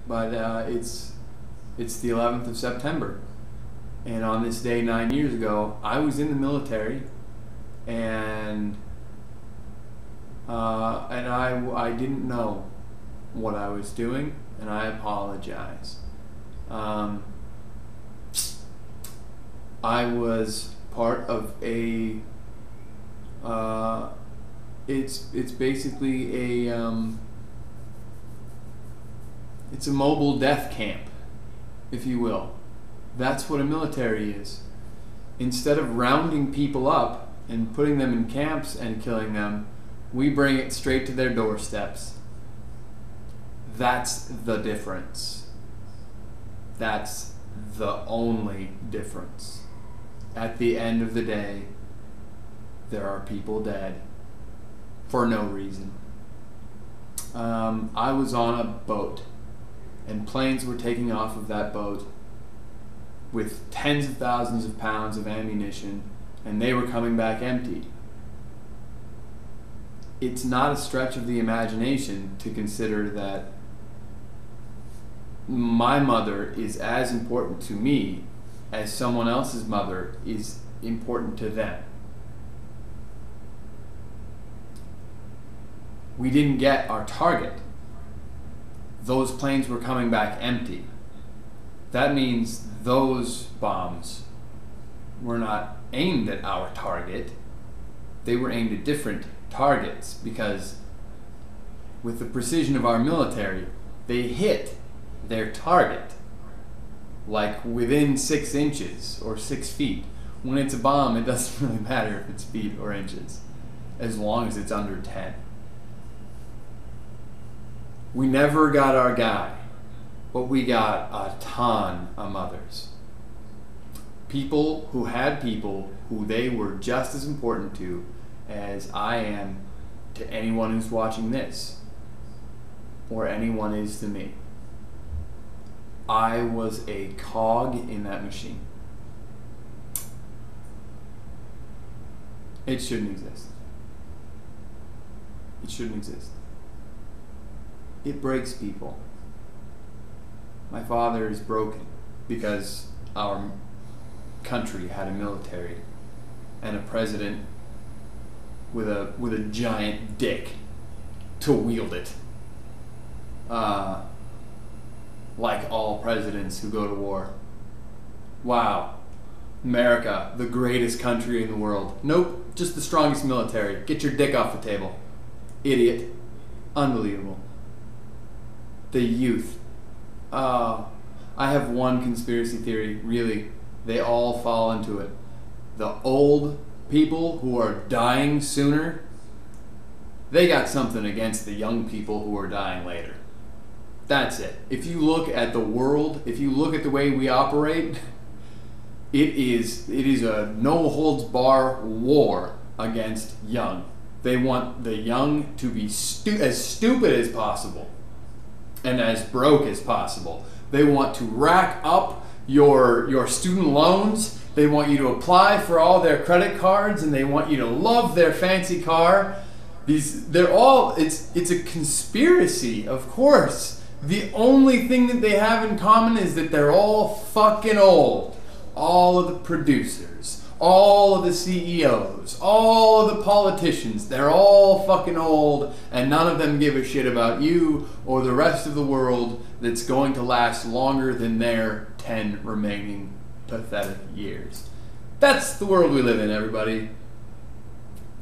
but it's the 11th of September, and on this day 9 years ago, I was in the military, and I didn't know what I was doing, and I apologize. I was part of a it's basically it's a mobile death camp, if you will. That's what a military is. Instead of rounding people up and putting them in camps and killing them, we bring it straight to their doorsteps. That's the difference. That's the only difference. At the end of the day, there are people dead for no reason. I was on a boat, and planes were taking off of that boat with tens of thousands of pounds of ammunition, and they were coming back empty. It's not a stretch of the imagination to consider that my mother is as important to me as someone else's mother is important to them. We didn't get our target. Those planes were coming back empty. That means those bombs were not aimed at our target. They were aimed at different targets, because with the precision of our military, they hit their target like within 6 inches or 6 feet. When it's a bomb, it doesn't really matter if it's feet or inches, as long as it's under 10. We never got our guy, but we got a ton of mothers. People who had people who they were just as important to as I am to anyone who's watching this, or anyone is to me. I was a cog in that machine. It shouldn't exist. It shouldn't exist. It breaks people. My father is broken because our country had a military and a president with a giant dick to wield it. Like all presidents who go to war. Wow. America, the greatest country in the world. Nope, just the strongest military. Get your dick off the table. Idiot. Unbelievable. The youth. I have one conspiracy theory, really. They all fall into it. The old people who are dying sooner, they got something against the young people who are dying later. That's it. If you look at the world, if you look at the way we operate, it is a no-holds-bar war against young. They want the young to be as stupid as possible and as broke as possible. They want to rack up your student loans. They want you to apply for all their credit cards, and they want you to love their fancy car. It's a conspiracy, of course. The only thing that they have in common is that they're all fucking old. All of the producers, all of the CEOs, all of the politicians, they're all fucking old, and none of them give a shit about you or the rest of the world that's going to last longer than their 10 remaining pathetic years. That's the world we live in, everybody.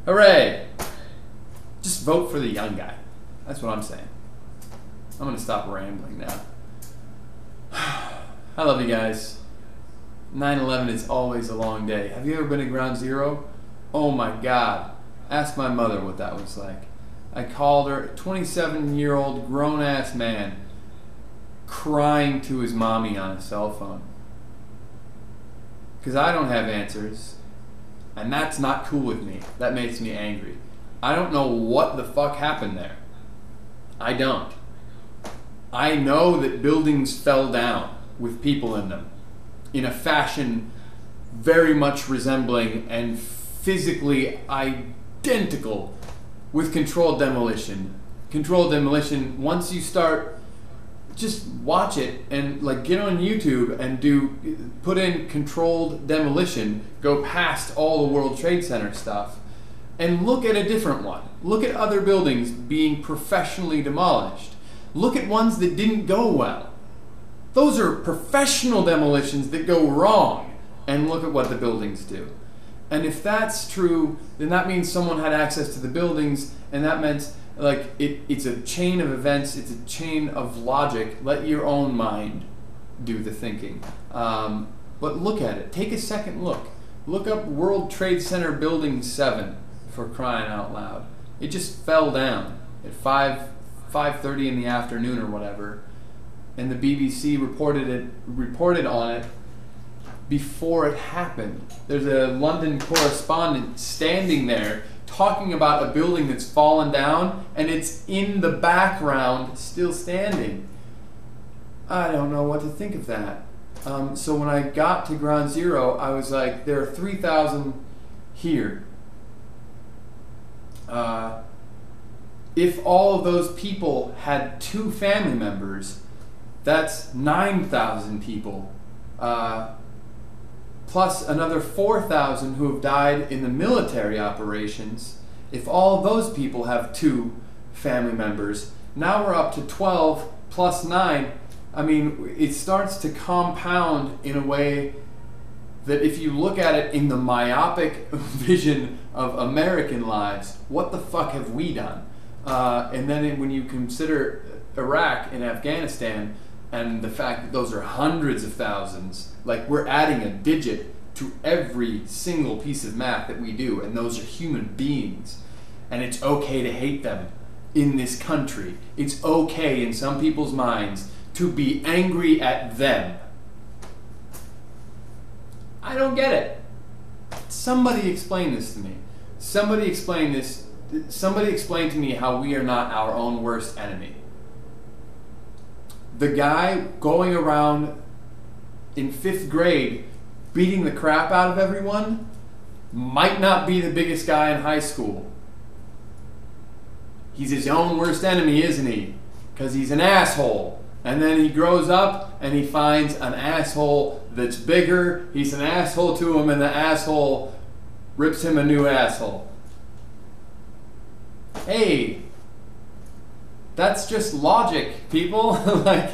Hooray! Just vote for the young guy. That's what I'm saying. I'm gonna stop rambling now. I love you guys. 9/11 is always a long day. Have you ever been at Ground Zero? Oh my God. Ask my mother what that was like. I called her, a 27-year-old grown-ass man, crying to his mommy on a cell phone. Because I don't have answers. And that's not cool with me. That makes me angry. I don't know what the fuck happened there. I don't. I know that buildings fell down with people in them in a fashion very much resembling and physically identical with controlled demolition. Controlled demolition, once you start just watch it and like get on YouTube and put in controlled demolition, go past all the World Trade Center stuff, and look at a different one. Look at other buildings being professionally demolished. Look at ones that didn't go well. Those are professional demolitions that go wrong, and look at what the buildings do. And if that's true, then that means someone had access to the buildings, and that meant like it's a chain of events, it's a chain of logic. Let your own mind do the thinking. But look at it. Take a second look. Look up World Trade Center Building 7, for crying out loud. It just fell down at 5:30 in the afternoon or whatever, and the BBC reported on it before it happened. There's a London correspondent standing there talking about a building that's fallen down, and it's in the background still standing. I don't know what to think of that. So when I got to ground zero, I was like, there are 3,000 here. If all of those people had 2 family members, that's 9,000 people. Plus another 4,000 who have died in the military operations. If all of those people have 2 family members, now we're up to 12 plus 9. I mean, it starts to compound in a way that if you look at it in the myopic vision of American lives, what the fuck have we done? And then when you consider Iraq and Afghanistan, and the fact that those are hundreds of thousands, like we're adding a digit to every single piece of math that we do, and those are human beings. And it's okay to hate them in this country. It's okay in some people's minds to be angry at them. I don't get it. Somebody explain this to me. Somebody explain this. Somebody explain to me how we are not our own worst enemy. The guy going around in 5th grade beating the crap out of everyone might not be the biggest guy in high school. He's his own worst enemy, isn't he? Because he's an asshole. And then he grows up and he finds an asshole that's bigger. He's an asshole to him, and the asshole rips him a new asshole. Hey, that's just logic, people. Like,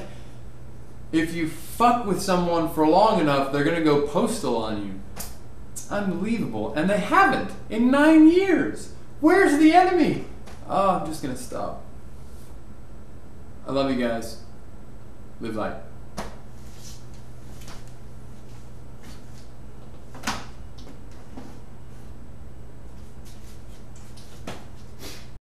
if you fuck with someone for long enough, they're gonna go postal on you. It's unbelievable. And they haven't in 9 years. Where's the enemy? Oh, I'm just gonna stop. I love you guys. Live life.